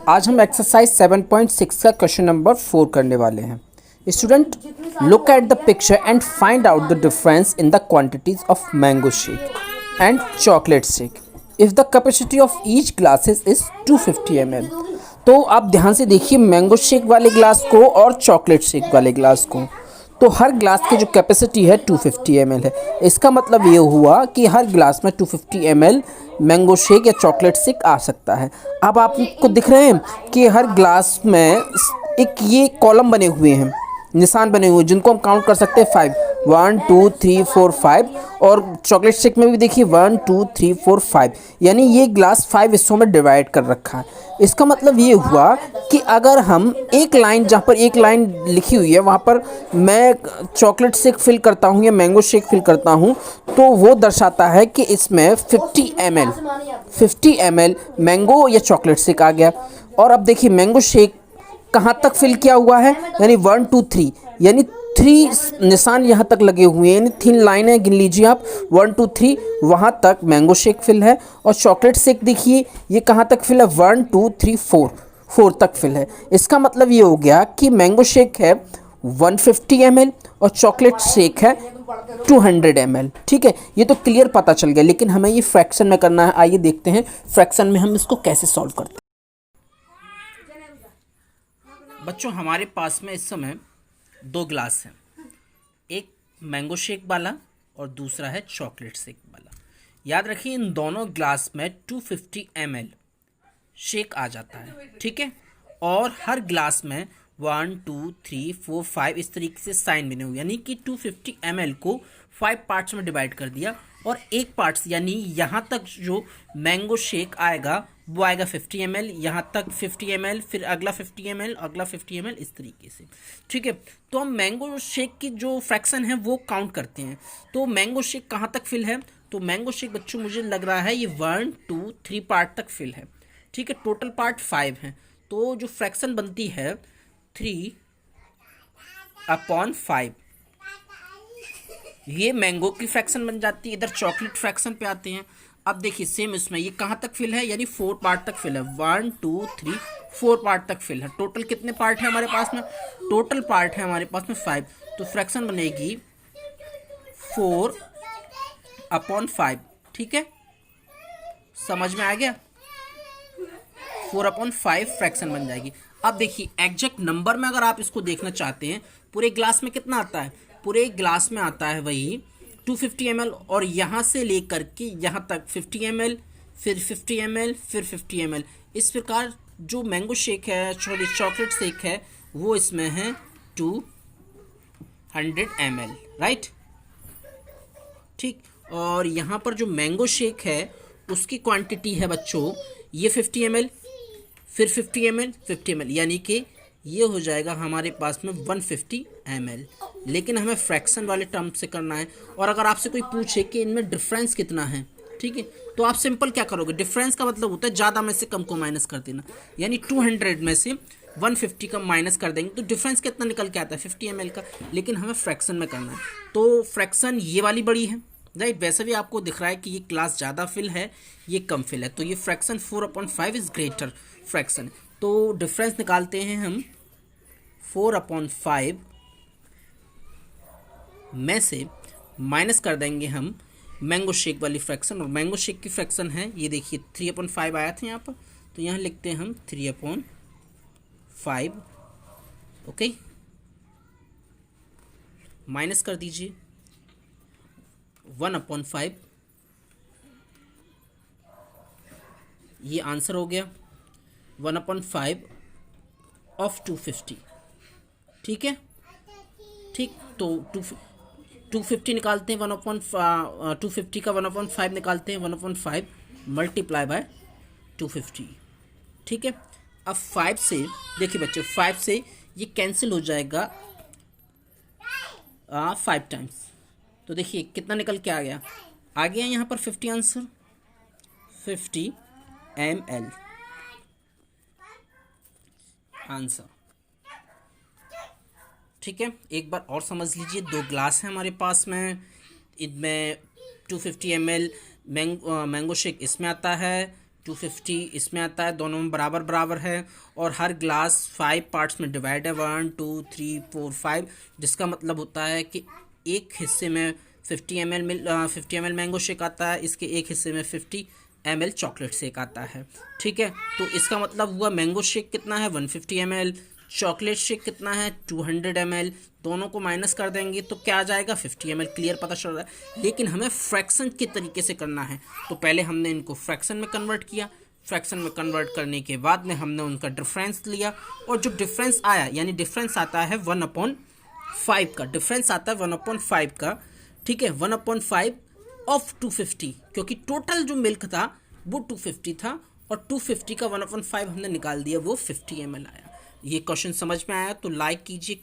आज हम एक्सरसाइज 7.6 का क्वेश्चन नंबर 4 करने वाले हैं। Student, look at the picture and find out the difference in the quantities of mango shake and chocolate shake if the capacity of each glasses is 250 ml। तो आप ध्यान से देखिए मैंगो शेक वाले glass को और चॉकलेट शेक वाले glass को। तो हर ग्लास की जो कैपेसिटी है 250 ml है। इसका मतलब ये हुआ कि हर ग्लास में 250 ml मैंगो शेक या चॉकलेट शेक आ सकता है। अब आपको दिख रहे हैं कि हर ग्लास में एक ये कॉलम बने हुए हैं, निशान बने हुए हैं, जिनको हम काउंट कर सकते हैं 5, 1 2 3 4 5। और चॉकलेट शेक में भी देखिए 1 2 3 4 5, यानी ये ग्लास 5 हिस्सों में डिवाइड कर रखा है। इसका मतलब ये हुआ कि अगर हम एक लाइन, जहाँ पर एक लाइन लिखी हुई है वहाँ पर मैं चॉकलेट शेक फिल करता हूँ या मैंगो शेक फिल करता हूँ, तो वो दर्शाता है कि इसमें 50 ml मैंगो या चॉकलेट शेक आ गया। और अब देखिए मैंगो शेक कहाँ तक फिल किया हुआ है, यानी 1 2 3, यानी 3 निशान यहाँ तक लगे हुए हैं, यानी 3 लाइनें गिन लीजिए आप, 1 2 3 वहाँ तक मैंगो शेक फिल है। और चॉकलेट शेक देखिए ये कहाँ तक फिल है, 1 2 3 4 तक फिल है। इसका मतलब ये हो गया कि मैंगो शेक है 150 ml और चॉकलेट शेक है 200 ml। ठीक है, ये तो क्लियर पता चल गया, लेकिन हमें ये फ्रैक्शन में करना है। आइए देखते हैं फ्रैक्शन में हम इसको कैसे सॉल्व करते हैं। बच्चों, हमारे पास में इस समय 2 ग्लास हैं, एक मैंगो शेक वाला और दूसरा है चॉकलेट शेक वाला। याद रखिए इन दोनों ग्लास में 250 ml शेक आ जाता है। ठीक है, और हर ग्लास में 1 2 3 4 5 इस तरीके से साइन बने हुए, यानी कि 250 ml को 5 पार्ट्स में डिवाइड कर दिया। और एक पार्ट्स यानी यहाँ तक जो मैंगो शेक आएगा वो आएगा 50 ml, यहाँ तक 50 ml, फिर अगला 50 ml, अगला 50 ml, इस तरीके से। ठीक है, तो हम मैंगो शेक की जो फ्रैक्शन है वो काउंट करते हैं। तो मैंगो शेक कहाँ तक फिल है, तो मैंगो शेक बच्चों मुझे लग रहा है ये 1 2 3 पार्ट तक फिल है। ठीक है, टोटल पार्ट 5 हैं, तो जो फ्रैक्शन बनती है 3/5, ये मैंगो की फ्रैक्शन बन जाती है। इधर चॉकलेट फ्रैक्शन पे आते हैं। अब देखिए सेम इसमें ये कहाँ तक फिल है, यानी 4 पार्ट तक फिल है, 1 2 3 4 पार्ट तक फिल है। टोटल कितने पार्ट है हमारे पास में, टोटल पार्ट है हमारे पास में 5, तो फ्रैक्शन बनेगी 4/5। ठीक है, समझ में आ गया, 4/5 फ्रैक्शन बन जाएगी। अब देखिए एग्जैक्ट नंबर में अगर आप इसको देखना चाहते हैं, पूरे ग्लास में कितना आता है, पूरे ग्लास में आता है वही 250 ml, और यहाँ से लेकर के यहाँ तक 50 ml, फिर 50 ml, फिर 50 ml। इस प्रकार जो मैंगो शेक है, सॉरी चॉकलेट शेक है, वो इसमें है 200 ml, राइट। ठीक, और यहाँ पर जो मैंगो शेक है उसकी क्वांटिटी है बच्चों ये 50 ml, फिर 50 ml, 50 ml, यानी कि ये हो जाएगा हमारे पास में 150 ml। लेकिन हमें फ्रैक्शन वाले टर्म से करना है। और अगर आपसे कोई पूछे कि इनमें डिफरेंस कितना है, ठीक है, तो आप सिंपल क्या करोगे, डिफरेंस का मतलब होता है ज़्यादा में से कम को माइनस कर देना, यानी 200 में से 150 का माइनस कर देंगे तो डिफरेंस कितना निकल के आता है, 50 ml का। लेकिन हमें फ्रैक्शन में करना है, तो फ्रैक्शन ये वाली बड़ी है, राइट। वैसे भी आपको दिख रहा है कि ये क्लास ज़्यादा फिल है, ये कम फिल है, तो ये फ्रैक्शन 4/5 इज ग्रेटर फ्रैक्शन। तो डिफरेंस निकालते हैं हम, 4/5 में से माइनस कर देंगे हम मैंगो शेक वाली फ्रैक्शन। और मैंगो शेक की फ्रैक्शन है ये देखिए 3/5 आया था यहाँ पर, तो यहाँ लिखते हैं हम 3/5। ओके, माइनस कर दीजिए 1/5, ये आंसर हो गया 1/5 ऑफ 250। ठीक है, ठीक, तो 250 निकालते हैं, 250 का 1/5 निकालते हैं, 1/5 मल्टीप्लाई बाय 250। ठीक है, अब 5 से देखिए बच्चों, 5 से ये कैंसिल हो जाएगा 5 टाइम्स, तो देखिए कितना निकल के आ गया यहाँ पर 50 आंसर, 50 ml आंसर। ठीक है, एक बार और समझ लीजिए, 2 ग्लास हैं हमारे पास में, इनमें 250 ml मैंगो शेक इसमें आता है, 250 इसमें आता है, दोनों में बराबर बराबर है। और हर ग्लास 5 पार्ट्स में डिवाइड है, 1 2 3 4 5, जिसका मतलब होता है कि एक हिस्से में 50 ml मैंगो शेक आता है, इसके एक हिस्से में 50 ml चॉकलेट शेक आता है। ठीक है, तो इसका मतलब हुआ मैंगो शेक कितना है 150 ml, चॉकलेट शेक कितना है 200 ml। दोनों को माइनस कर देंगे तो क्या आ जाएगा 50 ml। क्लियर पता चल रहा है। लेकिन हमें फ्रैक्शन के तरीके से करना है, तो पहले हमने इनको फ्रैक्शन में कन्वर्ट किया। फ्रैक्शन में कन्वर्ट करने के बाद में हमने उनका डिफरेंस लिया, और जो डिफरेंस आया, यानी डिफरेंस आता है 1/5 का, डिफरेंस आता है 1/5 का। ठीक है, 1/5 ऑफ 250, क्योंकि टोटल जो मिल्क था वो 250 था, और 250 का 1/5 हमने निकाल दिया, वो 50 ml आया। ये क्वेश्चन समझ में आया तो लाइक कीजिए।